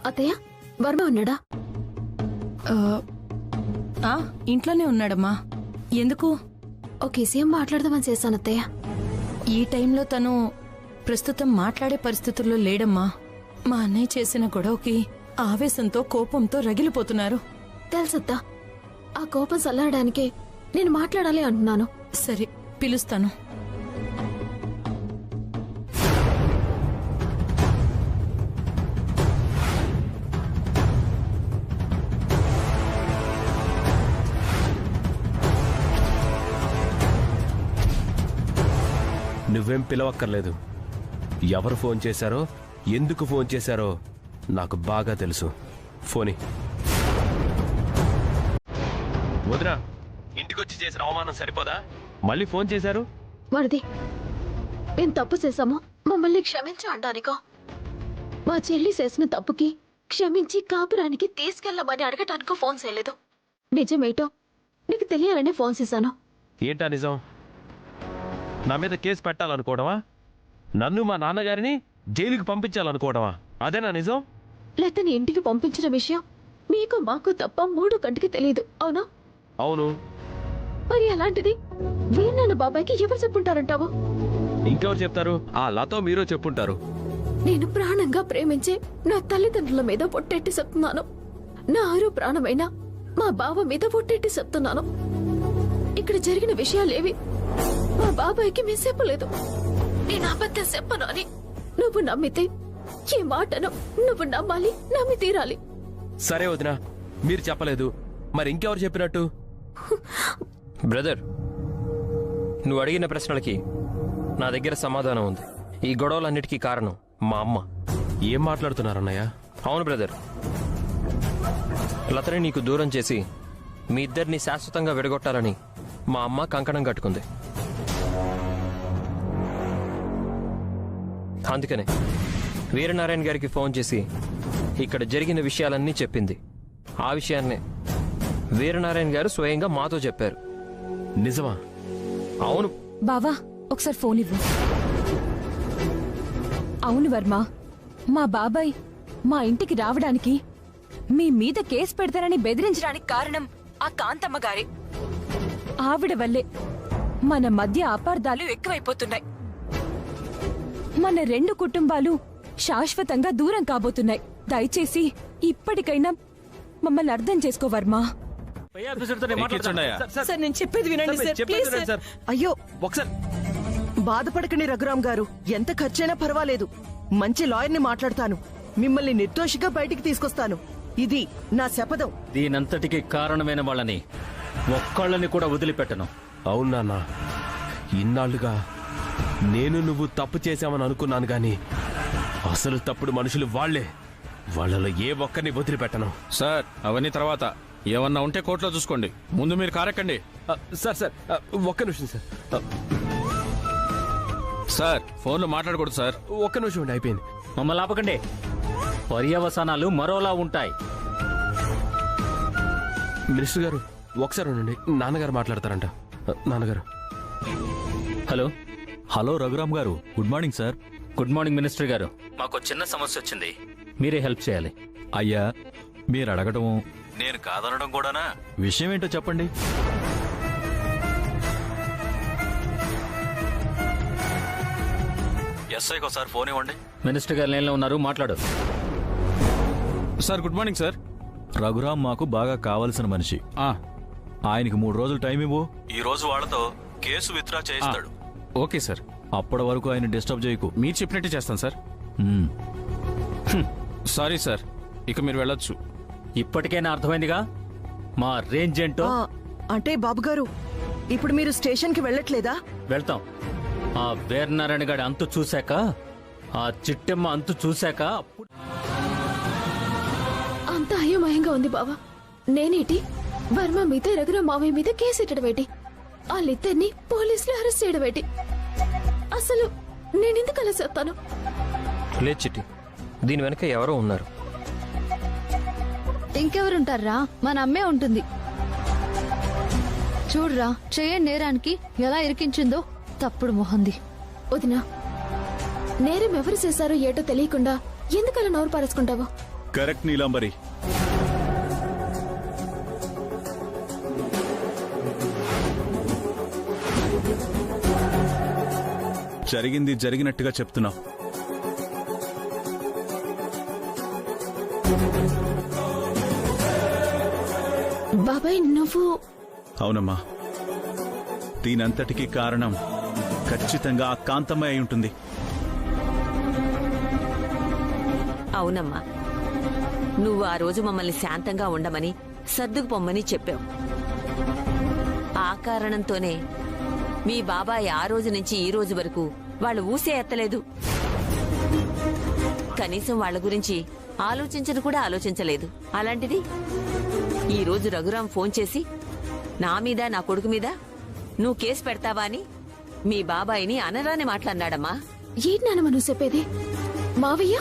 అత్తయ్య, వర్మ ఉన్నాడా? ఇంట్లోనే ఉన్నాడమ్మా. ఎందుకు? ఒక విషయం మాట్లాడదామని చేశాను అత్తయ్య. ఈ టైంలో తను ప్రస్తుతం మాట్లాడే పరిస్థితుల్లో లేడమ్మా. మా అన్నయ్య చేసిన గొడవకి ఆవేశంతో కోపంతో రగిలిపోతున్నారు. తెలుసత్తా, ఆ కోపం చల్లారడానికే నేను మాట్లాడాలి అంటున్నాను. సరే, పిలుస్తాను. నువ్వేం పిలవక్కర్లేదు. ఎవరు ఫోన్ చేశారో, ఎందుకు ఫోన్ చేశారో నాకు బాగా తెలుసు. ఫోని వదినా, ఇంటికొచ్చి చేసిన అవమానం సరిపోదా? మళ్ళీ ఫోన్ చేశారు. వరది, మేము తప్పు చేశాము, మమ్మల్ని క్షమించు అంటానికో, మా చెల్లి చేసిన తప్పుకి క్షమించి కాపురానికి తీసుకెళ్ళమని అడగటానికో ఫోన్ చేయలేదు. నిజమేటో నీకు తెలియాలనే ఫోన్ చేశాను. ఏంటా నిజం? నా మీద కేసు పెట్టాలనుకోవడమా? నన్ను మా నాన్నగారిని జైలుకి పంపించాలనుకోవడమా? అదేనా నిజం? లేకపోతే నీ ఇంటికి పంపించిన విషయం మీకు మాకు తప్ప 3 కంటికి తెలియదు, అవునా? అవును. మరి అలాంటిది వీరనాన్న బాబాయ్కి ఎవరు చెప్పుంటారంటావు? ఇంకెవరు చెప్తారు? ఆ లతో మీరు చెప్పుంటారు. నేను ప్రాణంగా ప్రేమించే నా తల్లిదండ్రుల మీద పొట్టెట్టి చెప్తున్నాను. నా ఆరో ప్రాణమైన మా బావ మీద పొట్టెట్టి చెప్తున్నాను. ఇక్కడ జరిగిన విషయాలేవి మా బాబాయ్కి మేము చెప్పలేదు. నేను అబద్ధం చెప్పను అని నువ్వు నమ్మితే ఈ మాటను నువ్వు నమ్మాలి, నమ్మి తీరాలి. సరే వదినా, మీరు చెప్పలేదు, మరి ఇంకెవరు చెప్పినట్టు? బ్రదర్, నువ్వు అడిగిన ప్రశ్నలకి నా దగ్గర సమాధానం ఉంది. ఈ గొడవలన్నిటికీ కారణం మా అమ్మ. ఏం మాట్లాడుతున్నారన్నయ్య? అవును బ్రదర్, లతని నీకు దూరం చేసి మీ ఇద్దరిని శాశ్వతంగా విడగొట్టాలని మా అమ్మ కంకణం కట్టుకుంది. అందుకనే వీరనారాయణ గారికి ఫోన్ చేసి ఇక్కడ జరిగిన విషయాలన్నీ చెప్పింది. ఆ విషయాన్నే వీరనారాయణ గారు స్వయంగా మాతో చెప్పారు. నిజమా? అవును బావా, ఒకసారి ఫోన్ ఇవ్వు. అవును వర్మ, మా బాబాయ్ మా ఇంటికి రావడానికి, మీ మీద కేసు పెడతారని బెదిరించడానికి కారణం ఆ కాంతమ్మ గారే. ఆవిడ వల్లే మన మధ్య అపార్థాలు ఎక్కువైపోతున్నాయి. మన 2 కుటుంబాలు శాశ్వతంగా దూరం కాబోతున్నాయి. దయచేసి ఇప్పటికైనా మమ్మల్ని అర్థం చేసుకో వర్మ. సార్, నేను చెప్పేది వినండి సార్, ప్లీజ్ సార్. అయ్యో, ఒకసారి బాధపడకండి రఘురాం గారు. ఎంత ఖర్చైనా పర్వాలేదు. మంచి లాయర్ని మాట్లాడతాను. మిమ్మల్ని నిర్దోషిగా బయటికి తీసుకొస్తాను. ఇది నా శపథం. దీనంతటికి కారణమైన వాళ్ళని ఒక్కళ్ళని కూడా వదిలిపెట్టను. అవును నాన్న, ఇన్నాళ్లుగా నేను నువ్వు తప్పు చేశామని అనుకున్నాను గాని అసలు తప్పుడు మనుషులు వాళ్లే. వాళ్ళలో ఏ ఒక్కరిని వదిలిపెట్టను. సార్, అవన్నీ తర్వాత ఏమన్నా ఉంటే కోర్టులో చూసుకోండి. ముందు మీరు కారెక్కండి. సార్ ఒక్క నిమిషం సార్. సార్, ఫోన్లో మాట్లాడకూడదు సార్. ఒక్క నిమిషం అండి, అయిపోయింది. మమ్మల్ని ఆపకండి. పర్యవసానాలు మరోలా ఉంటాయి. మినిస్టర్ గారు ఒకసారి ఉండండి, నాన్నగారు మాట్లాడతారంట. నాన్నగారు. హలో. హలో రఘురామ్ గారు, good morning sir. Good morning minister గారు. మాకు చిన్న సమస్య వచ్చింది, మీరే హెల్ప్ చేయాలి. అయ్యా, మీరు అడగటము నేను కాదనడం కూడానా? విషయం ఏంటో చెప్పండి. ఎస్ఐకి ఒకసారి ఫోన్ ఇవ్వండి. మినిస్టర్ గారు లైన్లో ఉన్నారు, మాట్లాడు. Sir, good morning sir. Raghuram మాకు బాగా కావలసిన మనిషి. ఆయనకి 3 రోజులు టైం ఇవ్వు. ఈ రోజు వాళ్ళతో కేసు విత్డ్రా చేయిస్తాడు. Okay sir. అప్పటి వరకు ఆయన డిస్టర్బ్ చేయకు. మీరు చెప్పినట్టు చేస్తాను సార్. సారీ సార్, ఇక మీరు వెళ్ళొచ్చు. ఇప్పటికైనా అర్థమైందిగా మా రేంజ్ ఏంటో. అంటే బాబు గారు, ఇప్పుడు మీరు స్టేషన్కి వెళ్ళట్లేదా? వెళ్తాం. ఆ వీరనారాయణ గారి అంతు చూశాక, ఆ చిట్టెమ్మ అంతు చూశాక అంత అయోమయంగా ఉంది బావా. నేనేటి వర్మ మీద, రఘురాం మావయ్య మీద కేసు ఎట్టడమేటి, వాళ్ళిద్దరిని పోలీసులు అరెస్ట్ చేయడమేటి? అసలు నేనెందుకు అలా చెప్తాను? లేదు చిట్టి, దీని వెనక ఎవరో ఉన్నారు. ఇంకెవరుంటారా? మన అమ్మే ఉంటుంది. చూడ్రా, చేయని నేరానికి ఎలా ఇరికించిందో. తప్పుడు మొహంది. వదినా, నేరం ఎవరు చేశారో ఏటో తెలియకుండా ఎందుకలా నోరు పారేసుకుంటావా? కరెక్ట్ నీలాంబరి. జరిగింది జరిగినట్టుగా చెప్తున్నావు. బాబాయ్ నువ్వు అవునమ్మా, దీనంతటికీ కారణం ఖచ్చితంగా ఆ కాంతమ్మ అయి ఉంటుంది. అవునమ్మా, నువ్వు ఆ రోజు మమ్మల్ని శాంతంగా ఉండమని సర్దుకుపోమ్మని చెప్పావు. ఆ కారణంతోనే మీ బాబాయ్ ఆ రోజు నుంచి ఈ రోజు వరకు వాళ్ళు ఊసే ఎత్తలేదు. కనీసం వాళ్ళ గురించి ఆలోచించను కూడా ఆలోచించలేదు. అలాంటిది ఈ రోజు రఘురాం ఫోన్ చేసి నా మీద నా కొడుకు మీద నువ్వు కేసు పెడతావా అని మీ బాబాయిని అనరాని మాట్లాడినాడమ్మా. ఏంటి నానమ్మ నువ్వు చెప్పేది? మావయ్య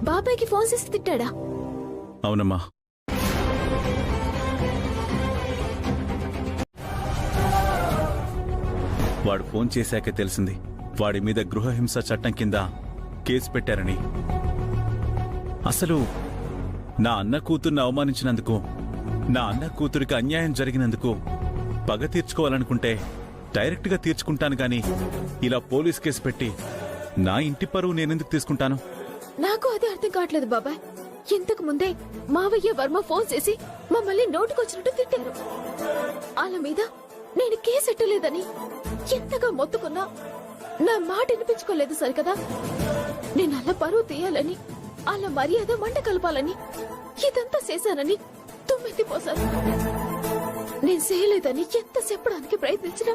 బాబాయ్కి ఫోన్ చేసి తిట్టాడా? అవునమ్మా, వాడు ఫోన్ చేశాకే తెలిసింది వాడి మీద గృహహింస చట్టం కింద కేసు పెట్టారని. అసలు నా అన్న కూతుర్ని అవమానించినందుకు, నా అన్న కూతురికి అన్యాయం జరిగినందుకు పగ తీర్చుకోవాలనుకుంటే డైరెక్ట్గా తీర్చుకుంటాను గాని ఇలా పోలీస్ కేసు పెట్టి నా ఇంటి పరువు నేనెందుకు తీసుకుంటాను? నాకు అదే అర్థం కావట్లేదు బాబాయ్. ఇంతకు ముందే మావయ్య వర్మ ఫోన్ చేసి మమ్మల్ని నోటుకొచ్చినట్టు తిట్టారు. వాళ్ళ మీద నేను కేసెట్టలేదని ఎంతగా మొత్తుకున్నా నా మాట వినిపించుకోలేదు సరికదా. నేను అలా పరువు తీయాలని, అలా మర్యాద మంట కలపాలని ఇదంతా చేశానని తుమ్మెత్తిపోసాను. నేను చేయలేదని ఎంత చెప్పడానికి ప్రయత్నించినా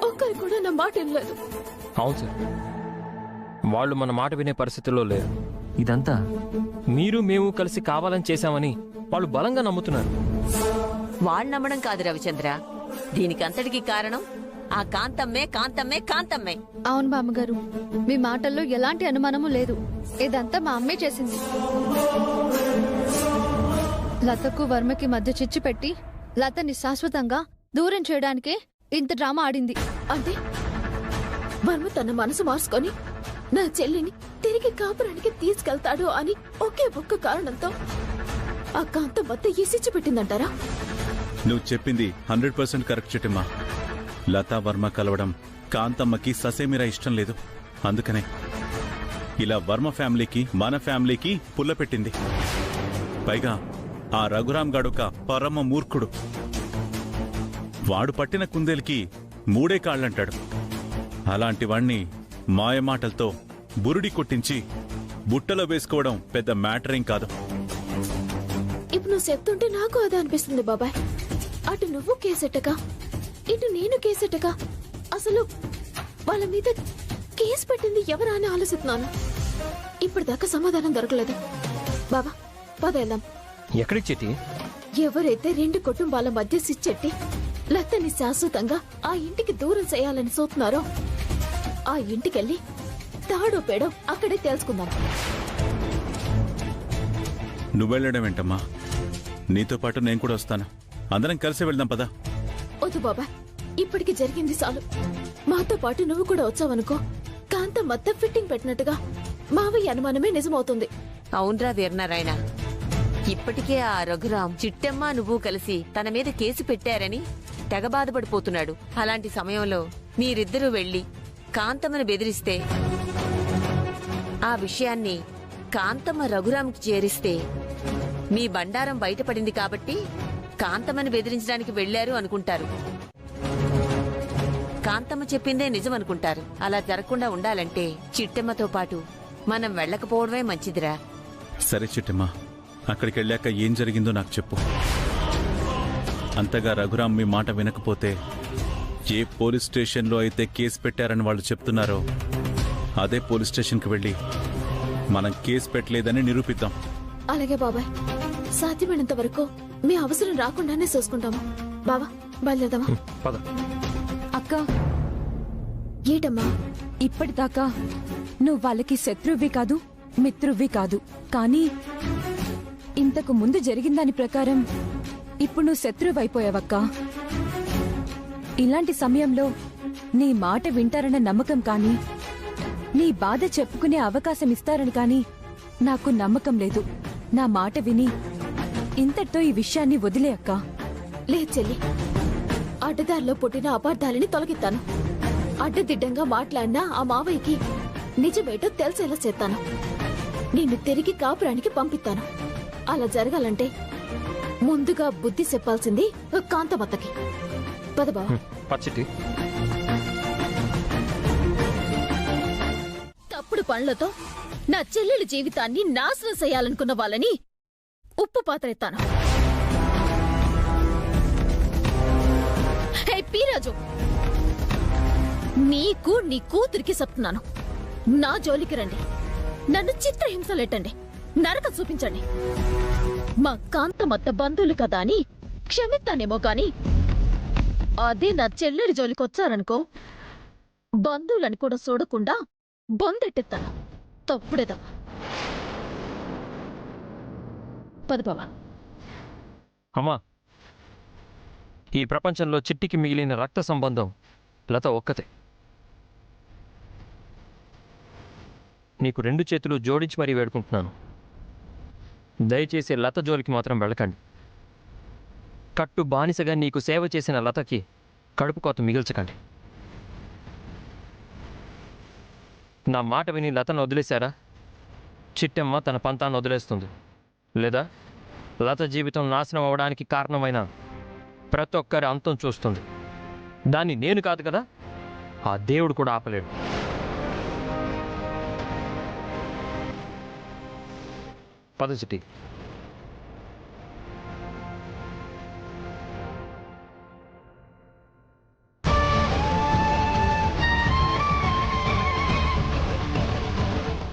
ఒక్కరు కూడా నా మాట వినలేదు. అవును సార్, వాళ్ళు మన మాట వినే పరిస్థితుల్లో లేరు. ఇదంతా మీరు మేము కలిసి కావాలని చేశామని వాళ్ళు బలంగా నమ్ముతున్నారు. వాళ్ళు నమ్మడం కాదు రవిచంద్ర, దీనికంతటికీ కారణం ఆ కాంతమ్మే కాంతమ్మే కాంతమ్మే. అవును బామ్మగారు, మీ మాటల్లో ఎలాంటి అనుమానము లేదు. ఇదంతా మా అమ్మే చేసింది. లతకు వర్మకి మధ్య చిచ్చు పెట్టి లతని శాశ్వతంగా దూరం చేయడానికే ఇంత డ్రామా ఆడింది. అంటే వర్మ తన మనసు మార్చుకొని నా చెల్లిని తిరిగి కాపురానికి తీసుకెళ్తాడు అని ఒకే ఒక్క కారణంతో ఆ కాంతం వద్ద ఇసిచ్చి పెట్టిందంటారా? నువ్వు చెప్పింది 100% కరెక్ట్ చిట్టమ్మా. లతా వర్మ కలవడం కాంతమ్మకి ససేమిరా ఇష్టం లేదు. అందుకనే ఇలా వర్మ ఫ్యామిలీకి మన ఫ్యామిలీకి పుల్ల పెట్టింది. పైగా ఆ రఘురాం గాడొక పరమ మూర్ఖుడు. వాడు పట్టిన కుందేలికి 3 కాళ్ళంటాడు. అలాంటి వాణ్ణి మాయమాటలతో బురుడి కొట్టించి బుట్టలో వేసుకోవడం పెద్ద మ్యాటరేం కాదు. ఇప్పుడు నువ్వు చెప్తుంటే నాకు అదే అనిపిస్తుంది బాబాయ్. అటు నువ్వు కేసెట్టక, ఇటు నేను కేసెట్టక, అసలు వాళ్ళ మీద కేసు పెట్టింది ఎవరా అని ఆలోచిస్తున్నాను. ఇప్పటిదాకా సమాధానం దొరకలేదు. బాబా పద వెళ్దాం. ఎక్కడికి చెట్టి? ఎవరైతే 2 కుటుంబాల మధ్య సిచ్చెట్టి లతని శాశ్వతంగా ఆ ఇంటికి దూరం చేయాలని చూస్తున్నారో ఆ ఇంటికెళ్ళి తాడో పేడో అక్కడే తెలుసుకుందాం. నువ్వెళ్ళడం ఏంటమ్మా? నీతో పాటు నేను కూడా వస్తాను. అందరం కలిసి వెళ్దాం పదా. వద్దు బాబా, ఇప్పటికి జరిగింది చాలు. మాతో పాటు నువ్వు కూడా వచ్చావనుకో, కాంతం మొత్తం ఫిట్టింగ్ పెట్టినట్టుగా మావయ్య అనుమానమే నిజమవుతుంది. అవునరా వీరనారాయణ, ఇప్పటికే ఆ రఘురాం చిట్టమ్మ నువ్వు కలిసి తన మీద కేసు పెట్టారని తెగ బాధపడిపోతున్నాడు. అలాంటి సమయంలో మీరిద్దరూ వెళ్లి కాంతమ్మను బెదిరిస్తే, ఆ విషయాన్ని కాంతమ్మ రఘురాంకి చేరిస్తే మీ బండారం బయటపడింది కాబట్టి కాంతమ్మని బెదిరించడానికి వెళ్లారు అనుకుంటారు. కాంతమ్మ చెప్పిందే నిజం అనుకుంటారు. అలా జరగకుండా ఉండాలంటే చిట్టమ్మతో పాటు మనం వెళ్లకపోవడమే మంచిదిరా. సరే చిట్టమ్మా, అక్కడికి వెళ్ళాక ఏం జరిగిందో నాకు చెప్పు. అంతగా రఘురాం మీ మాట వినకపోతే ఏ పోలీస్ స్టేషన్లో అయితే కేసు పెట్టారని వాళ్ళు చెప్తున్నారో అదే పోలీస్ స్టేషన్కి వెళ్ళి మనం కేసు పెట్టలేదని నిరూపిద్దాం. అలాగే బాబాయ్, సాధ్యమైనంత వరకు మీ అవసరం రాకుండానే చూసుకుంటాము. బావా బయలుదేరదామా? పద. అక్క, ఏటమ్మా? ఇప్పటిదాకా నువ్వు వాళ్ళకి శత్రువి కాదు, మిత్రువి కాదు. కానీ ఇంతకు ముందు జరిగిన దాని ప్రకారం ఇప్పుడు నువ్వు శత్రువైపోయావక్క. ఇలాంటి సమయంలో నీ మాట వింటారన్న నమ్మకం కానీ, నీ బాధ చెప్పుకునే అవకాశం ఇస్తారని కానీ నాకు నమ్మకం లేదు. నా మాట విని ఇంతటితో ఈ విషయాన్ని వదిలే అక్క. లేదు చెల్లి, అడ్డదారిలో పుట్టిన అపార్థాలని తొలగిస్తాను. అడ్డదిడ్డంగా మాట్లాడినా ఆ మావయ్యకి నిజమేటో తెలిసేలా చేస్తాను. నిన్ను తిరిగి కాపురానికి పంపిస్తాను. అలా జరగాలంటే ముందుగా బుద్ధి చెప్పాల్సింది కాంతమత్తకి. పద బావా. పచ్చిటి తప్పుడు పనులతో నా చెల్లెలి జీవితాన్ని నాశనం చేయాలనుకున్న వాళ్ళని ఉప్పు పాత్ర ఎత్తాను. హే పీరాజు, నీకు నీ కూతురికి చెప్తున్నాను, నా జోలికి రండి, నన్ను చిత్రహింసలెట్టండి, నరకం చూపించండి. మా కాంతమత్త బంధువులు కదా అని క్షమిస్తానేమో గాని అదే నా చెల్లెలి జోలికొచ్చారనుకో, బంధువులని కూడా చూడకుండా బొందెట్టెత్తాను. తప్పుడేదా పద బావా. అమ్మా, ఈ ప్రపంచంలో చిట్టికి మిగిలిన రక్త సంబంధం లత ఒక్కతే. నీకు 2 చేతులు జోడించి మరీ వేడుకుంటున్నాను, దయచేసి లత జోలికి మాత్రం వెళ్ళకండి. కట్టు బానిసగా నీకు సేవ చేసిన లతకి కడుపు కోత మిగిల్చకండి. నా మాట విని లతను వదిలేశారా, చిట్టమ్మ తన పంతాన్ని వదిలేస్తుంది. లేదా లత జీవితం నాశనం అవడానికి కారణమైన ప్రతి ఒక్కరి అంతం చూస్తుంది. దాన్ని నేను కాదు కదా, ఆ దేవుడు కూడా ఆపలేడు. పద చిట్టి.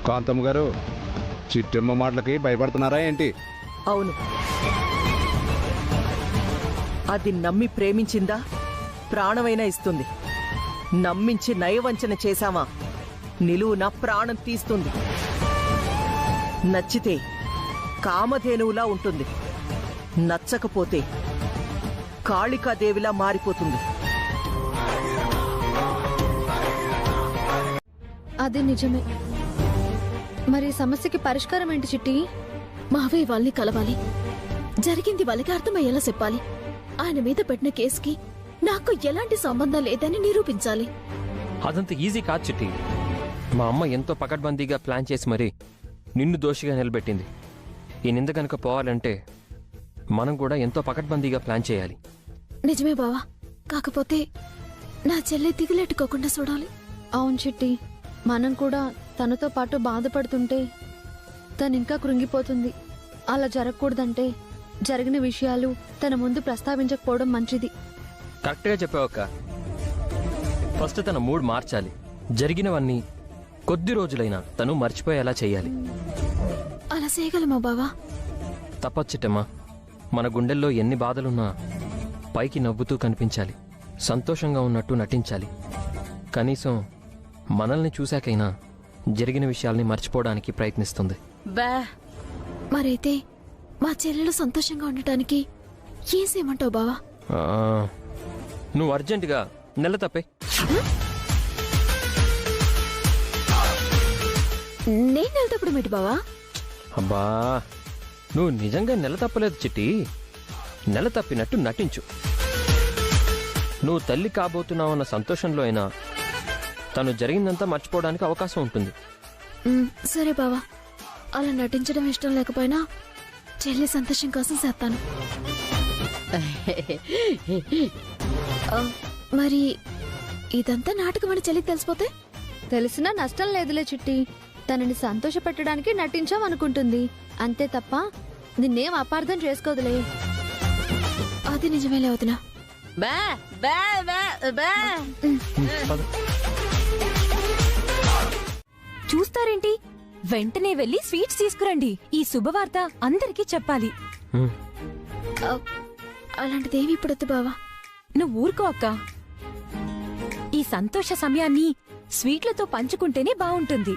కాంతమ్మ గారు, చిట్టమ్మ మాటలకి భయపడుతున్నారా ఏంటి? అవును, అది నమ్మి ప్రేమించిందా ప్రాణమైనా ఇస్తుంది. నమ్మించి నయవంచన చేశామా నిలువున ప్రాణం తీస్తుంది. నచ్చితే కామధేనువులా ఉంటుంది, నచ్చకపోతే కాళికాదేవిలా మారిపోతుంది. అది నిజమే. మరి సమస్యకి పరిష్కారం ఏంటి చిట్టి? మావయ్య వాళ్ళని కలవాలి, జరిగింది వాళ్ళకి అర్థమయ్యేలా చెప్పాలి. ఆయన మీద పెట్టిన కేసుకి నాకు ఎలాంటి సంబంధం లేదని నిరూపించాలి. అదంత ఈజీ కాదు చిట్టి. మా అమ్మ ఎంతో పకడ్బందీగా ప్లాన్ చేసి మరీ నిన్ను దోషిగా నిలబెట్టింది. ఈ నింద కనుక పోవాలంటే మనం కూడా ఎంతో పకడ్బందీగా ప్లాన్ చేయాలి. నిజమే బావా, కాకపోతే నా చెల్లె దిగులెట్టుకోకుండా చూడాలి. అవును చిట్టి, మనం కూడా తనతో పాటు బాధపడుతుంటే తను ఇంకా కృంగిపోతుంది. అలా జరగకూడదంటే జరిగిన విషయాలు తన ముందు ప్రస్తావించకపోవడం మంచిది. కరెక్ట్గా చెప్పావక్క. ఫస్ట్ తన మూడ్ మార్చాలి. జరిగినవన్నీ కొద్ది రోజులైనా తను మర్చిపోయేలా చేయాలి. అలా చేయగలమా బావా? తప్పచ్చిట్టమ్మా, మన గుండెల్లో ఎన్ని బాధలున్నా పైకి నవ్వుతూ కనిపించాలి, సంతోషంగా ఉన్నట్టు నటించాలి. కనీసం మనల్ని చూశాకైనా జరిగిన విషయాల్ని మర్చిపోవడానికి ప్రయత్నిస్తుంది. మరైతే మా చెల్లెలు సంతోషంగా ఉండటానికి ఏం చేయమంటావు బావా? నువ్వు అర్జెంటుగా నెల తప్పే. నేను వెళ్తప్పుడు మేటి బావా? అబ్బా, నువ్వు నిజంగా నెల తప్పలేదు చిట్టి. నెల తప్పినట్టు నటించు. నువ్వు తల్లి కాబోతున్నావన్న సంతోషంలో అయినా తను జరిగిందంతా మర్చిపోవడానికి అవకాశం ఉంటుంది. సరే బావా, అలా నటించడం ఇష్టం లేకపోయినా చెల్లి సంతోషం కోసం చేస్తాను. మరి ఇదంతా నాటకం అని చెల్లికి తెలిసిపోతే? తెలిసినా నష్టం లేదులే చిట్టి. తనని సంతోష పెట్టడానికి నటించామనుకుంటుంది అంతే తప్ప నిన్నేం అపార్థం చేసుకోదులే. అది నిజమేలే వదినా. చూస్తారేంటి, వెంటనే వెళ్లి స్వీట్స్ తీసుకురండి. ఈ శుభవార్త అందరికీ చెప్పాలి. అలాంటిదేమి ఇప్పుడొద్దు బావా. నువ్వు ఊరుకో అక్క. ఈ సంతోష సమయాన్ని స్వీట్లతో పంచుకుంటేనే బావుంటుంది.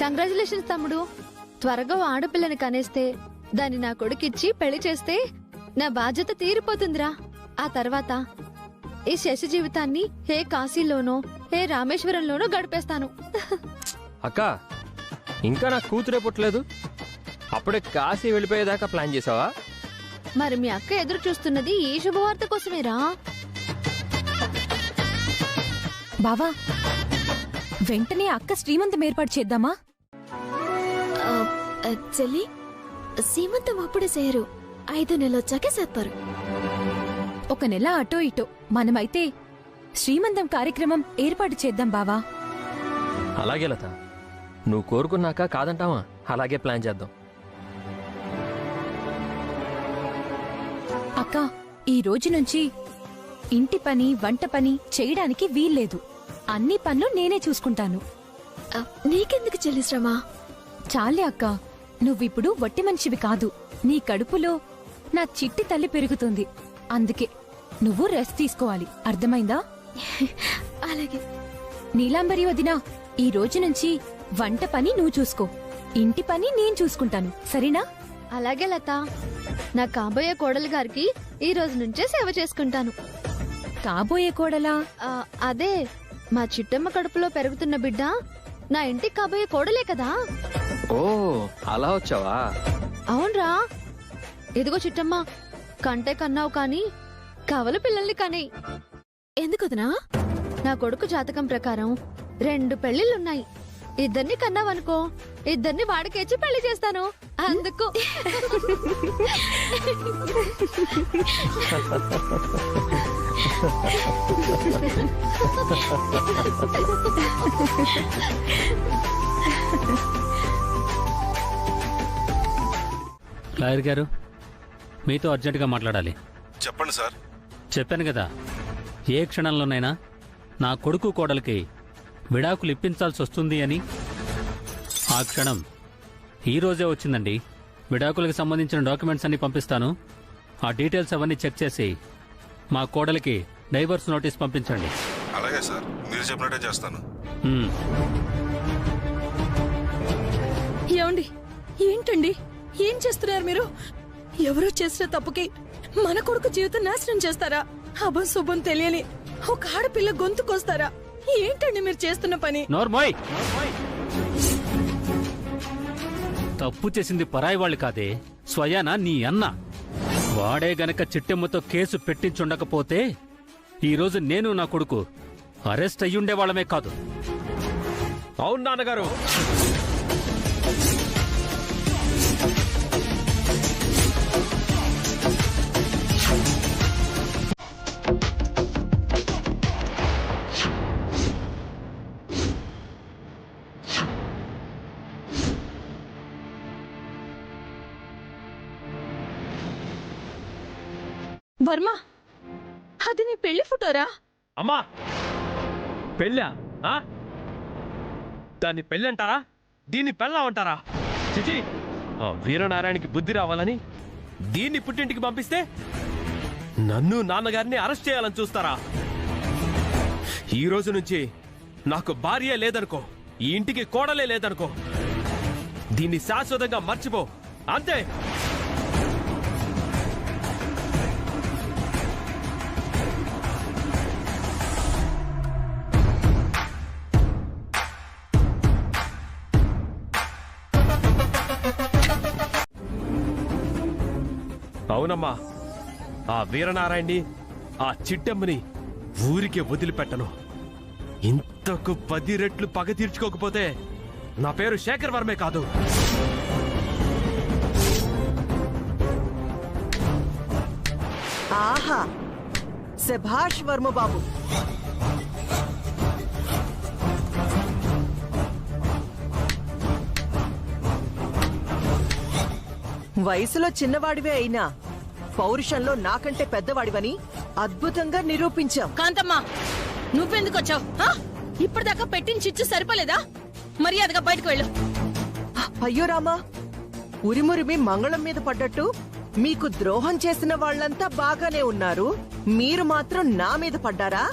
కంగ్రాచులేషన్స్ తమ్ముడు. త్వరగా ఆడపిల్లని కనేస్తే దాన్ని నా కొడుకిచ్చి పెళ్లి చేస్తే నా బాధ్యత తీరిపోతుందిరా. ఆ తర్వాత ఈ శశి జీవితాన్ని హే కాశీలోనో హే రామేశ్వరంలోనో గడిపేస్తాను. అక్క ఇంకా నాకు కూతురే పుట్టలేదు, అప్పుడే కాశీ వెళ్ళిపోయేదాకా ప్లాన్ చేసావా? మరి మీ అక్క ఎదురు చూస్తున్నది ఈ శుభవార్త కోసమేరా. బావా, వెంటనే అక్క శ్రీమంతం ఏర్పాటు చేద్దామా? చెల్లి, సీమంతం అప్పుడే చేయరు, 5 నెలలు వచ్చాకే చేస్తారు. ఒక నెల అటో ఇటో మనమైతే శ్రీమంతం కార్యక్రమం ఏర్పాటు చేద్దాం బావా. అలాగే లత, నువ్వు కోరుకున్నాక కాదంటావా? అలాగే ప్లాన్ చేద్దాం. అక్క, ఈ రోజు నుంచి ఇంటి పని వంట పని చేయడానికి వీల్లేదు. అన్ని పనులు నేనే చూసుకుంటాను. నీకెందుకు చెల్లి శ్రమ? చాలే అక్క, నువ్విప్పుడు వట్టి మనిషివి కాదు. నీ కడుపులో నా చిట్టి తల్లి పెరుగుతుంది. అందుకే నువ్వు రెస్ట్ తీసుకోవాలి, అర్థమైందా? అలాగే. నీలాంబరి వదినా, ఈ రోజు నుంచి వంట పని నువ్వు చూసుకో, ఇంటి పని నేను చూసుకుంటాను, సరేనా? అలాగే లత, నా కాబోయే కోడలు గారికి ఈ రోజు నుంచే సేవ చేసుకుంటాను. కాబోయే కోడలా? అదే, మా చిట్టమ్మ కడుపులో పెరుగుతున్న బిడ్డ నా ఇంటికి కాబోయే కోడలే కదా. ఓ, అలా వచ్చావా? అవునరా. ఇదిగో చిట్టమ్మ, కంటే కన్నావు కాని కవల పిల్లల్ని కనేయి. ఎందుకుదనా? నా కొడుకు జాతకం ప్రకారం 2 పెళ్లిళ్ళున్నాయి. 2 కన్నావనుకో, 2 వాడికేచి పెళ్లి చేస్తాను. అందుకు లాయర్ గారు, మీతో అర్జెంటుగా మాట్లాడాలి. చెప్పండి సార్. చెప్పాను కదా, ఏ క్షణంలోనైనా నా కొడుకు కోడలికి విడాకులు ఇప్పించాల్సి వస్తుంది అని. ఆ క్షణం ఈ రోజే వచ్చిందండి. విడాకులకు సంబంధించిన డాక్యుమెంట్స్ అన్ని పంపిస్తాను. ఆ డీటెయిల్స్ అవన్నీ చెక్ చేసి మా కోడలికి డైవర్స్ నోటీస్ పంపించండి. అలాగే సార్, మీరు చెప్పినట్టే చేస్తాను. ఏమండి, ఏంటండి ఏం చేస్తున్నారు మీరు? ఎవరో చేసిన తప్పుకి మన కొడుకు జీవితం నాశనం చేస్తారా? అభం శుభం తెలియని ఒక ఆడపిల్ల గొంతుకొస్తారా? ఏంటండి మీరు చేస్తున్న పని? నోర్మోయ్, తప్పు చేసింది పరాయి వాళ్ళు కాదే, స్వయానా నీ అన్న. వాడే గనక చిట్టెమ్మతో కేసు పెట్టించుండకపోతే ఈరోజు నేను నా కొడుకు అరెస్ట్ అయ్యుండేవాళ్లమే కాదు. అవును నాన్నగారు. వర్మ, అది నీ పెళ్లి ఫోటోరా? అమ్మా, పెళ్ళా? దాన్ని పెళ్ళంటారా? దీన్ని పెళ్ళామంటారా? చిచి, వీరనారాయణకి బుద్ధి రావాలని దీన్ని పుట్టింటికి పంపిస్తే నన్ను నాన్నగారిని అరెస్ట్ చేయాలని చూస్తారా? ఈ రోజు నుంచి నాకు భార్య లేదనుకో, ఈ ఇంటికి కోడలే లేదనుకో, దీన్ని శాశ్వతంగా మర్చిపో, అంతే. అవునమ్మా, ఆ వీరనారాయణ్ణి, ఆ చిట్టమ్మని ఊరికే వదిలిపెట్టను. ఇంతకు 10 రెట్లు పగ తీర్చుకోకపోతే నా పేరు శేఖర్ వర్మే కాదు. ఆహా, శభాష్ వర్మ బాబు. వయసులో చిన్నవాడివే అయినా పౌరుషంలో నాకంటే పెద్దవాడివని అద్భుతంగా నిరూపించావు. కాంతమ్మా, నువ్వెందుకు వచ్చావు? ఇప్పటిదాకా పెట్టించిచ్చు సరిపోలేదా? మర్యాదగా బయటకు వెళ్ళు. అయ్యో రామా, ఉరిమురిమి మంగళం మీద పడ్డట్టు మీకు ద్రోహం చేసిన వాళ్ళంతా బాగానే ఉన్నారు, మీరు మాత్రం నా మీద పడ్డారా?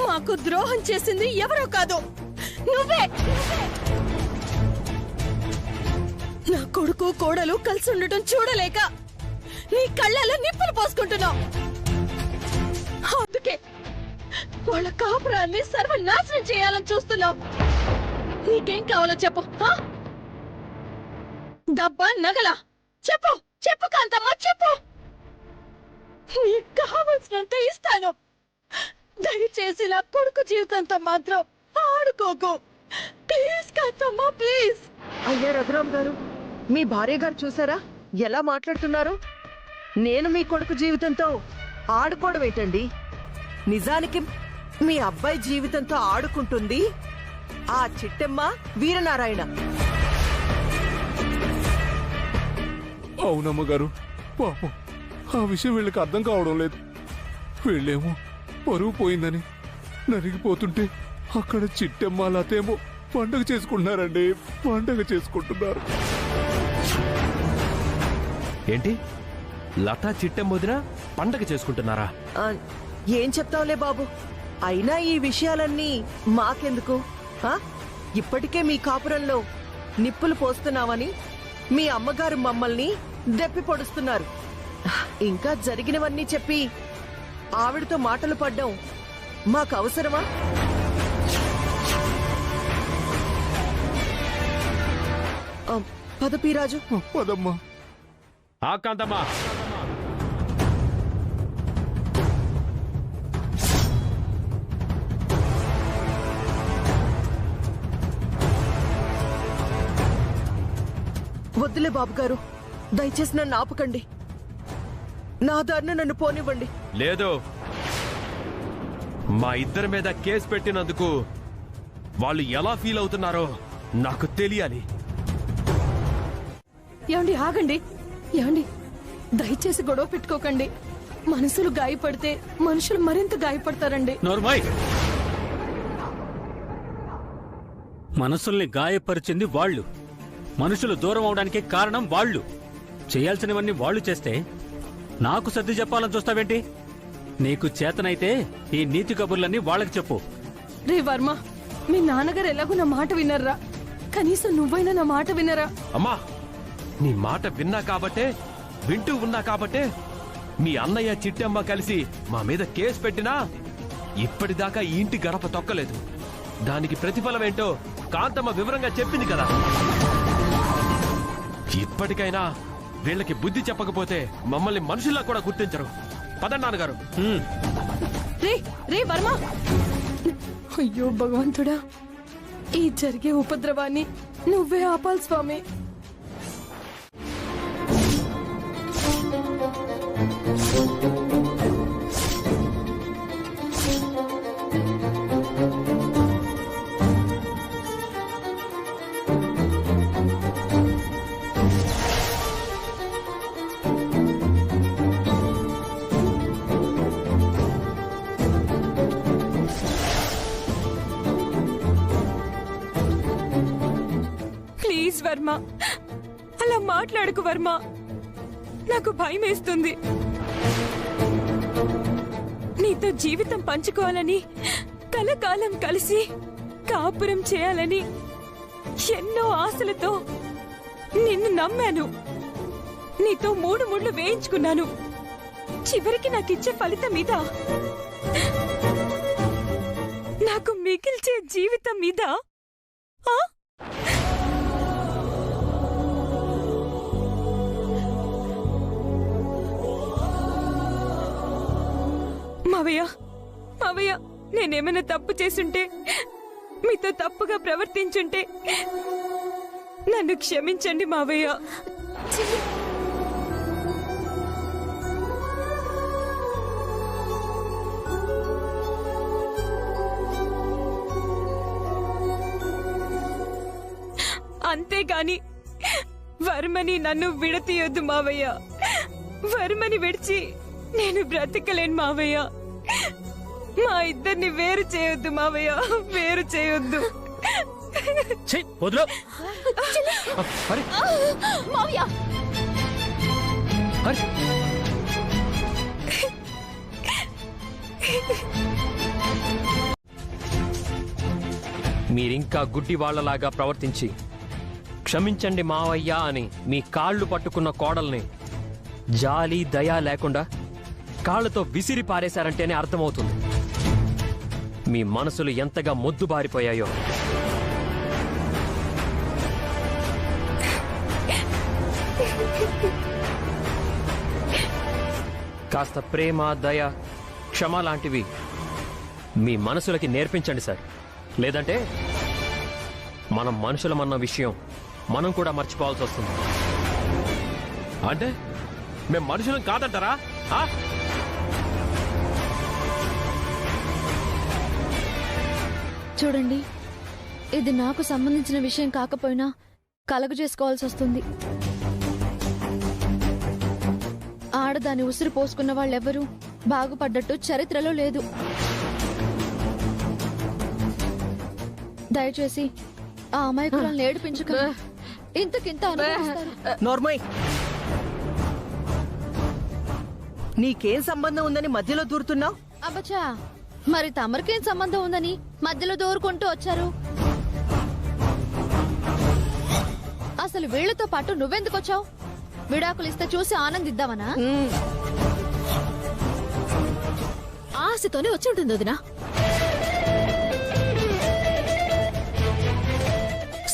మాకు ద్రోహం చేసింది ఎవరో కాదు, నువ్వే. నా కొడుకు కోడలు కలిసి ఉండటం చూడలేక నీ కళ్ళల్లో నిప్పులు పోసుకుంటున్నావు. అందుకే వాళ్ళ కాపురాన్ని సర్వనాశనం చేయాలని చూస్తున్నావు. నీకేం కావాలో చెప్పు. డబ్బా, నగల? చెప్పు చెప్పు కాంతమ్మ, చెప్పు. నీకు కావలసినంత ఇస్తాను. దయచేసి నా కొడుకు జీవితంతో మాత్రం ఆడుకోకు. Please Kanthamma, please. అయ్యా రఘురామ్ గారు, మీ భార్య గారు చూసారా ఎలా మాట్లాడుతున్నారు? నేను మీ కొడుకు జీవితంతో ఆడుకోవడం ఏంటండి? నిజానికి మీ అబ్బాయి జీవితంతో ఆడుకుంటుంది ఆ చిట్టమ్మ వీరనారాయణ. అవునమ్మ గారు, పాపం ఆ విషయం వీళ్ళకి అర్థం కావడం లేదు. వీళ్ళేమో పరువు పోయిందని నరిగిపోతుంటే అక్కడ చిట్టమ్మ లతేమో పండగ చేసుకుంటున్నారండి, పండగ చేసుకుంటున్నారు. ఏంటి, లతా చిట్టెం వదిన పండగ చేసుకుంటున్నారా? ఏం చెప్తావులే బాబు, అయినా ఈ విషయాలన్నీ మాకెందుకు? ఇప్పటికే మీ కాపురంలో నిప్పులు పోస్తున్నామని మీ అమ్మగారు మమ్మల్ని దెప్పి పొడుస్తున్నారు. ఇంకా జరిగినవన్నీ చెప్పి ఆవిడతో మాటలు పడ్డం మాకు అవసరమా? పదపీరాజు, పదమ్మా. కాంతమ్మా, వద్దులే బాబు గారు, దయచేసి నన్ను ఆపకండి. నా దారిన నన్ను పోనివ్వండి. లేదు, మా ఇద్దరి మీద కేసు పెట్టినందుకు వాళ్ళు ఎలా ఫీల్ అవుతున్నారో నాకు తెలియాలి. ఏమండి, ఆగండి. ఏమండి, దయచేసి గొడవ పెట్టుకోకండి. మనసులు గాయపడితే మనుషులు మరింత గాయపడతారండి. నోర్మాయ్, మనసుల్ని గాయపరిచింది వాళ్ళు. మనుషులు దూరం అవడానికి కారణం వాళ్ళు. చేయాల్సినవన్నీ వాళ్ళు చేస్తే నాకు సర్ది చెప్పాలని చూస్తావేంటి? నీకు చేతనైతే ఈ నీతి కబుర్లన్నీ వాళ్ళకి చెప్పు. రే వర్మ, మీ నాన్నగారు ఎలాగో నా మాట వినర్రా? కనీసం నువ్వైనా నా మాట వినరా? అమ్మా, నీ మాట విన్నా కాబట్టే, వింటూ ఉన్నా కాబట్టే మీ అన్నయ్య చిట్టమ్మ కలిసి మా మీద కేసు పెట్టినా ఇప్పటిదాకా ఈ ఇంటి గడప తొక్కలేదు. దానికి ప్రతిఫలం ఏంటో కాంతమ్మ వివరంగా చెప్పింది కదా. ఇప్పటికైనా వీళ్ళకి బుద్ధి చెప్పకపోతే మమ్మల్ని మనుషుల్లా కూడా గుర్తించరు. పదండి నాన్నగారు. రే వర్మ, అయ్యో భగవంతుడా, ఈ జరిగే ఉపద్రవాన్ని నువ్వే ఆపాలి స్వామి. ప్లీజ్ వర్మ, అలా మాట్లాడకు వర్మ. నాకు భయం వేస్తుంది. నీతో జీవితం పంచుకోవాలని, కలకాలం కలిసి కాపురం చేయాలని ఎన్నో ఆశలతో నిన్ను నమ్మాను. నీతో 3 ముళ్ళు వేయించుకున్నాను. చివరికి నాకిచ్చే ఫలితం మీద, నాకు మిగిల్చే జీవితం మీద మావయ్య, నేనేమైనా తప్పు చేసుంటే, మీతో తప్పుగా ప్రవర్తించుంటే నన్ను క్షమించండి మావయ్య. అంతేగాని వర్మని నన్ను విడతీయొద్దు మావయ్య. వర్మని విడిచి నేను బ్రతకలేను మావయ్య. మా ఇద్దరిని వేరు చేయొద్దు మావయ్య, వేరు చేయొద్దు. మీరింకా గుడ్డి వాళ్లలాగా ప్రవర్తించి క్షమించండి మావయ్య అని మీ కాళ్ళు పట్టుకున్న కోడల్ని జాలి దయ లేకుండా కాళ్లతో విసిరి పారేశారంటేనే అర్థమవుతుంది. మీ మనసులు ఎంతగా మొద్దుబారిపోయాయో. కాస్త ప్రేమ, దయ, క్షమ లాంటివి మీ మనసులకి నేర్పించండి సార్. లేదంటే మనం మనుషులమన్న విషయం మనం కూడా మర్చిపోవాల్సి వస్తుంది. అంటే మేము మనుషులం కాదంటారా? ఆ? చూడండి, ఇది నాకు సంబంధించిన విషయం కాకపోయినా కలగ చేసుకోవాల్సి వస్తుంది. ఆడదాని ఉసిరు పోసుకున్న వాళ్ళెవరూ బాగుపడ్డట్టు చరిత్రలో లేదు. దయచేసి ఆ అమాయకులను ఏడిపించక ఇంతకింత అనుభవిస్తారు. నోర్మయ్, నీకేం సంబంధం ఉందని మధ్యలో దూరుతున్నావు? అబ్బచ్చా, మరి తమరికేం సంబంధం ఉందని మధ్యలో దూరుకుంటూ వచ్చారు? అసలు వీళ్లతో పాటు నువ్వెందుకు వచ్చావు? విడాకులు ఇస్తే చూసి ఆనందిద్దామనా? ఆశతోనే వచ్చి ఉంటుంది వదినా.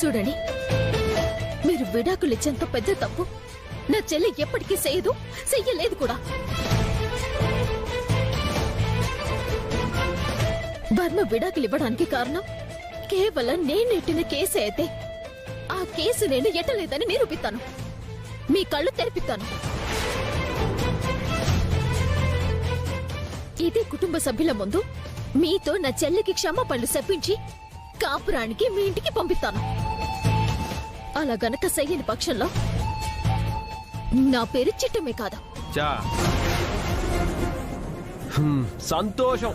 చూడండి, మీరు విడాకులు ఇచ్చేంత పెద్ద తప్పు నా చెల్లి ఎప్పటికీ చెయ్యలేదు కూడా. వర్మ విడాకులు ఇవ్వడానికి కారణం కేవలం నేను నెట్టిన కేసు అయితే ఆ కేసు నేను ఎట్టలేదని నిరూపిస్తాను. మీ కళ్ళు తెరిపిస్తాను. ఇదే కుటుంబ సభ్యుల ముందు మీతో నా చెల్లికి క్షమాపణలు చెప్పించి కాపురానికి మీ ఇంటికి పంపిస్తాను. అలా గనక చెయ్యని పక్షంలో నా పేరు చిట్టమే కాదు. చా సంతోషం.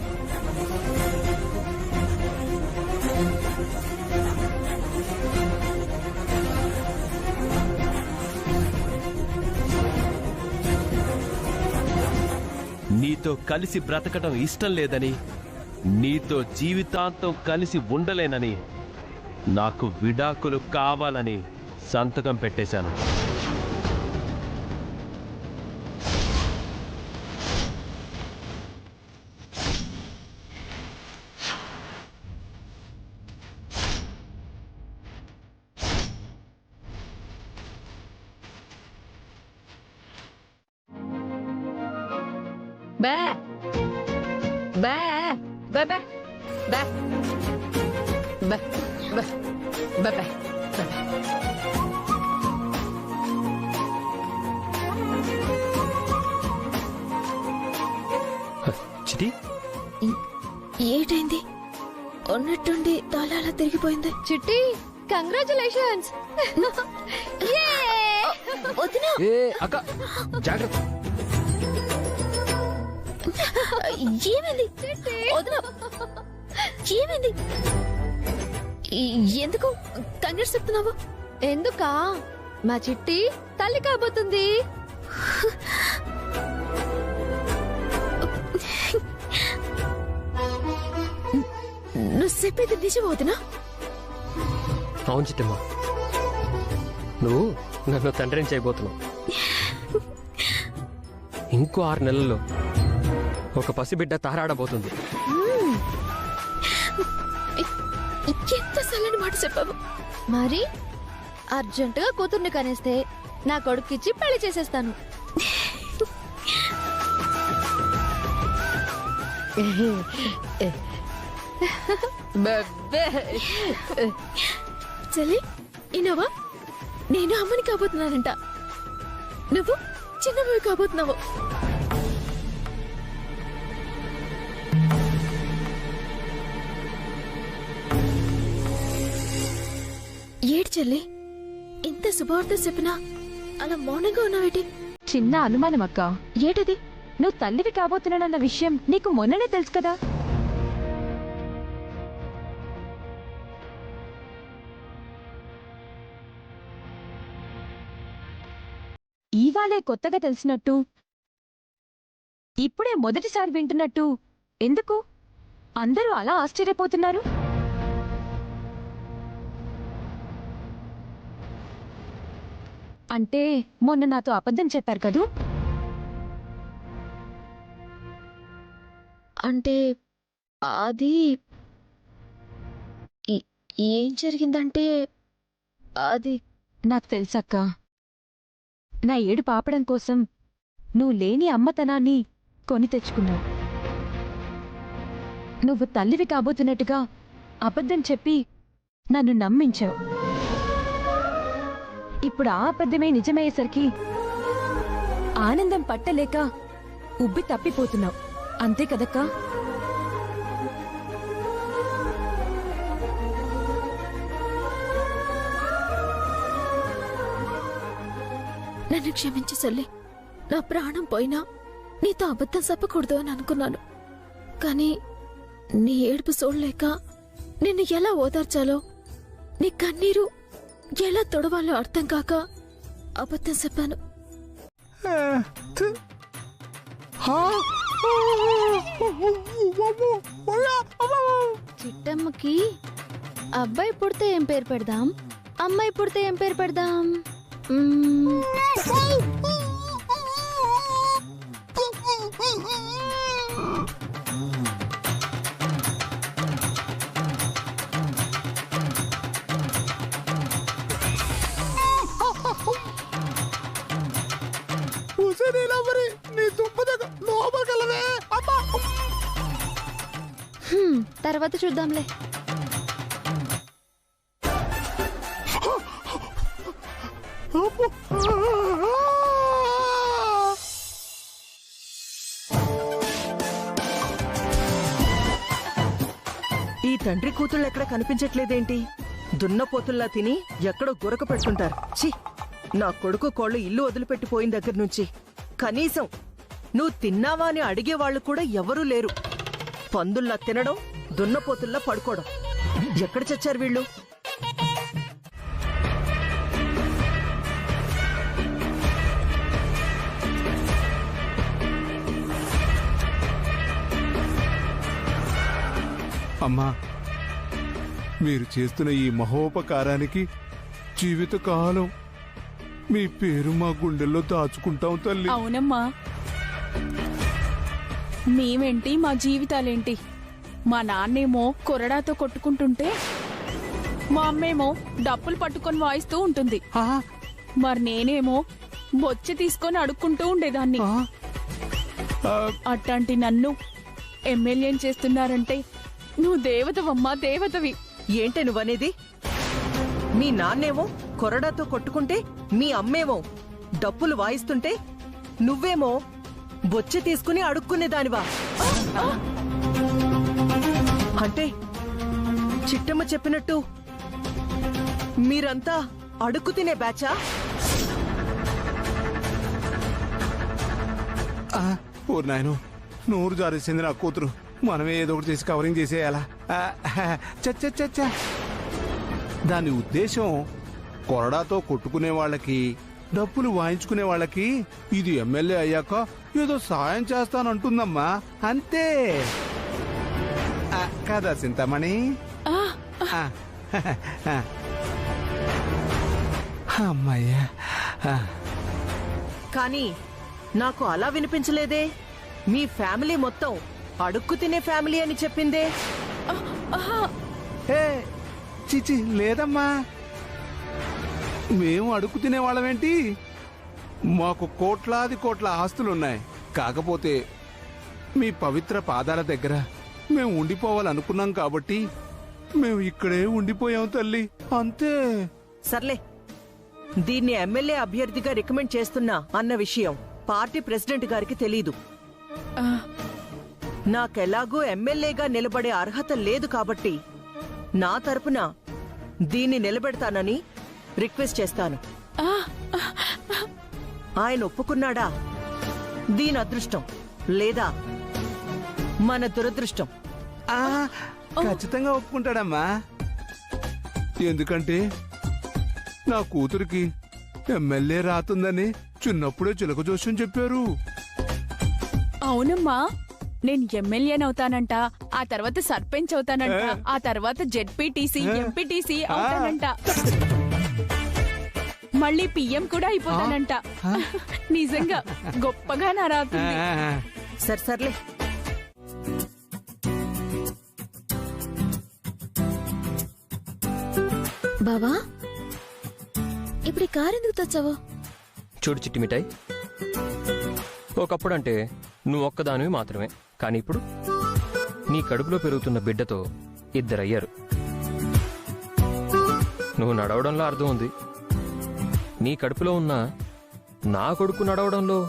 నీతో కలిసి బ్రతకడం ఇష్టం లేదని, నీతో జీవితాంతం కలిసి ఉండలేనని, నాకు విడాకులు కావాలని సంతకం పెట్టేశాను. బే బే బే బే బే బే బే బే చిటి, ఏటైంది? ఉన్నట్టుండి తాళాలా తిరిగిపోయింది. చిట్టి, కంగ్రాచులేషన్స్. వదినా, ఏ అక్క జాగ్రత్త. ఏమైంది? వదినా, ఏమైంది? ఎందుకు కంగారు చెప్తున్నావు? ఎందుకా? మా చిట్టి తల్లి కాబోతుంది. నువ్వు చెప్పేది నిజం వదినా? అవును చిట్టమ్మా, నువ్వు నన్ను తండ్రిని చేయబోతున్నావు. ఇంకో 6 నెలల్లో ఒక పసిబిడ్డ తారాడబోతుంది. ఎంత చల్లని మాట చెప్పావు. మరి అర్జెంటుగా కూతుర్ని కనేస్తే నా కొడుకిచ్చి పెళ్లి చేసేస్తాను. చెల్లి, ఇనవా? నేను అమ్మని కాబోతున్నానంట, నువ్వు చిన్నవి కాబోతున్నావు. ఏడు చెల్లి, ఇంత శుభవార్త చెప్పినా అలా మౌనంగా ఉన్నావేటి? చిన్న అనుమానం అక్క. ఏటది? నువ్వు తల్లివి కాబోతున్నానన్న విషయం నీకు మొన్ననే తెలుసు కదా. ఇవాళే కొత్తగా తెలిసినట్టు, ఇప్పుడే మొదటిసారి వింటున్నట్టు ఎందుకు అందరూ అలా ఆశ్చర్యపోతున్నారు? అంటే మొన్న నాతో అబద్ధం చెప్పారు కదూ? అంటే అది ఏం జరిగిందంటే అది నాకు తెలుసక్క. నా ఏడు పాపడం కోసం నువ్వు లేని అమ్మతనాన్ని కొని తెచ్చుకున్నావు. నువ్వు తల్లివి కాబోతున్నట్టుగా అబద్ధం చెప్పి నన్ను నమ్మించావు. ఇప్పుడు ఆ అబద్ధమే నిజమయ్యేసరికి ఆనందం పట్టలేక ఉబ్బి తప్పిపోతున్నావు. అంతే కదక్కా? నన్ను క్షమించు చెల్లి. నా ప్రాణం పోయినా నీతో అబద్ధం చెప్పకూడదు అని అనుకున్నాను. కానీ నీ ఏడుపు చూడలేక నిన్ను ఎలా ఓదార్చాలో, నీ కన్నీరు ఎలా తొడవాలో అర్థం కాక అబద్ధం చెప్పాను. చిట్టమ్మకి అబ్బాయి పుడితే ఏం పేరు పెడదాం, అమ్మాయి పుడితే ఏం పేరు పెడదాం? తర్వాత చూద్దాంలే. ఈ తండ్రి కూతుళ్ళు ఎక్కడ కనిపించట్లేదేంటి? దున్నపోతుల్లా తిని ఎక్కడో గురక పెట్టుకుంటారు. ఛీ, నా కొడుకు కోళ్ళు ఇల్లు వదిలిపెట్టిపోయిన దగ్గర నుంచి కనీసం నువ్వు తిన్నావా అని అడిగేవాళ్లు కూడా ఎవరూ లేరు. పందుల్లా తినడం, దున్నపోతుల్లా పడుకోవడం. ఎక్కడ చచ్చారు వీళ్ళు? అమ్మా, మీరు చేస్తున్న ఈ మహోపకారానికి జీవితకాలం మీ పేరు మా గుండెల్లో దాచుకుంటాం తల్లి. అవునమ్మా, మేమేంటి మా జీవితాలేంటి? మా నాన్నేమో కొరడాతో కొట్టుకుంటుంటే మా అమ్మేమో డప్పులు పట్టుకొని వాయిస్తూ ఉంటుంది. మరి నేనేమో బొచ్చె తీసుకొని అడుక్కుంటూ ఉండేదాన్ని. అట్లాంటి నన్ను ఎమ్మెల్యేని చేస్తున్నారంటే నువ్వు దేవతవమ్మా, దేవతవి. ఏంటే నువ్వనేది? మీ నాన్నేమో కొరడాతో కొట్టుకుంటే మీ అమ్మేమో డప్పులు వాయిస్తుంటే నువ్వేమో బొచ్చె తీసుకుని అడుక్కునేదానివా? అంటే చిట్టమ్మ చెప్పినట్టు మీరంతా అడుక్కు తినే బ్యాచా? ఓ నాయను, నోరు జారేసింది నా కూతురు. మనమే ఏదో ఒకటి చేసి కవరింగ్ చేసేయాలా? చచ్చ, దాని ఉద్దేశం కొరడాతో కొట్టుకునే వాళ్ళకి, డప్పులు వాయించుకునే వాళ్ళకి ఇది ఎమ్మెల్యే అయ్యాక ఏదో సాయం చేస్తానంటుందమ్మా, అంతే కదా చింతామణి? అమ్మయ్యా. కానీ నాకు అలా వినిపించలేదే. మీ ఫ్యామిలీ మొత్తం అడుక్కు తినే ఫ్యామిలీ అని చెప్పిందే. చిచి లేదమ్మా, మేము అడుక్కు తినేవాళ్ళమేంటి? మాకు కోట్లాది కోట్ల ఆస్తులున్నాయి. కాకపోతే మీ పవిత్ర పాదాల దగ్గర మేము ఉండిపోవాలనుకున్నాం కాబట్టి మేము ఇక్కడే ఉండిపోయాం తల్లి, అంతే. సర్లే, దీన్ని ఎమ్మెల్యే అభ్యర్థిగా రికమెండ్ చేస్తున్నా అన్న విషయం పార్టీ ప్రెసిడెంట్ గారికి తెలీదు. నాకెలాగూ ఎమ్మెల్యేగా నిలబడే అర్హత లేదు కాబట్టి నా తరపున దీన్ని నిలబెడతానని రిక్వెస్ట్ చేస్తాను. ఆయన ఒప్పుకున్నాడా? దీని అదృష్టం, లేదా మన దురదృష్టం. ఖచ్చితంగా ఒప్పుకుంటాడమ్మా. ఎందుకంటే నా కూతురికి ఎమ్మెల్యే రాతుందని చిన్నప్పుడే చిలక జోస్యం చెప్పారు. అవునమ్మా, నేను ఎమ్మెల్యేనవుతానంట, ఆ తర్వాత సర్పంచ్ అవుతానంట, ఆ తర్వాత జెడ్పీటీసీ, ఎంపీటీసీ అవుతానంట, మళ్ళీ పిఎం కూడా అయిపోతానంట. నిజంగా గొప్పగా నా రాతుంది. సర్లే, బావా ఇప్పుడు ఈ కారు ఎందుకు తెచ్చావు? చూడు చిట్టి మిఠాయి, ఒకప్పుడంటే నువ్వు ఒక్కదానివి మాత్రమే, కానీ ఇప్పుడు నీ కడుపులో పెరుగుతున్న బిడ్డతో ఇద్దరయ్యారు. నువ్వు నడవడంలో అర్థం ఉంది, నీ కడుపులో ఉన్న నా కొడుకు నడవడంలో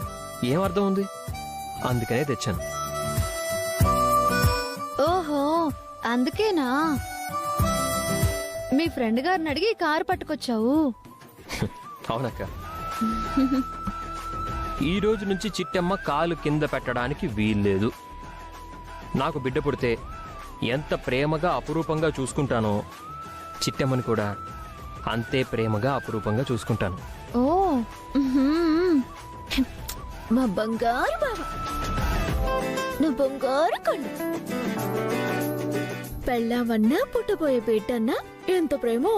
ఏం అర్థం ఉంది? అందుకనే తెచ్చాను. ఓహో అందుకేనా మీ ఫ్రెండ్ గారిని అడిగి కారు పట్టుకొచ్చావు? అవునక్క. ఈ రోజు నుంచి చిట్టమ్మ కాలు కింద పెట్టడానికి వీల్లేదు. నాకు బిడ్డ పుడితే ఎంత ప్రేమగా అపురూపంగా చూసుకుంటానో చిట్టమ్మని కూడా అంతే ప్రేమగా అపురూపంగా చూసుకుంటాను. ఓ మా బంగారు బావ, నా బంగారు కొండు. పెళ్ళామన్నా పుట్టబోయే బిడ్డన్నా ఎంత ప్రేమో.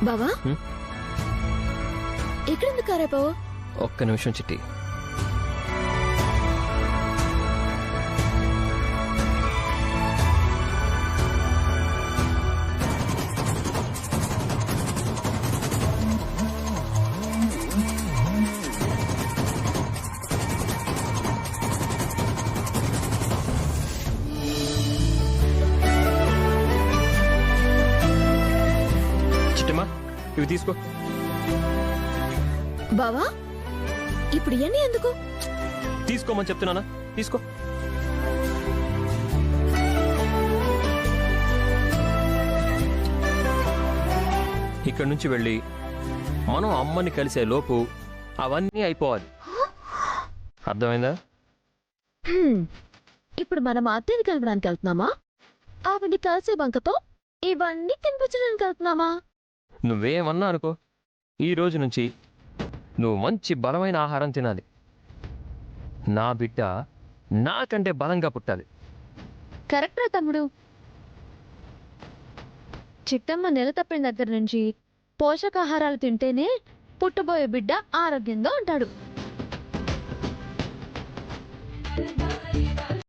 బావా ఎక్కడెందుకు కారైపోవు? ఒక్క నిమిషం చిట్టి. చిట్టమ్మా ఇవి తీసుకో. బావా ఇప్పుడు ఇవన్నీ ఎందుకు? తీసుకోమని చెప్తున్నానా, తీసుకో. ఇక్కడి నుంచి వెళ్ళి మనం అమ్మని కలిసే లోపు అవన్నీ అయిపోవాలి. అర్థమైందా? ఇప్పుడు మనం అత్తని కలపడానికి వెళ్తున్నామా? ఆవిడ్ని కలిసే బంకతో ఇవన్నీ తినిపించడానికి వెళ్తున్నామా? నువ్వేమన్నా అనుకో, ఈ రోజు నుంచి నువ్వు మంచి బలమైన ఆహారం తినాలి. నా బిడ్డ నాకంటే బలంగా పుట్టాలి. కరెక్టా తమ్ముడు? చిట్టమ్మ నెల తప్పిన దగ్గర నుంచి పోషకాహారాలు తింటేనే పుట్టబోయే బిడ్డ ఆరోగ్యంగా ఉంటాడు.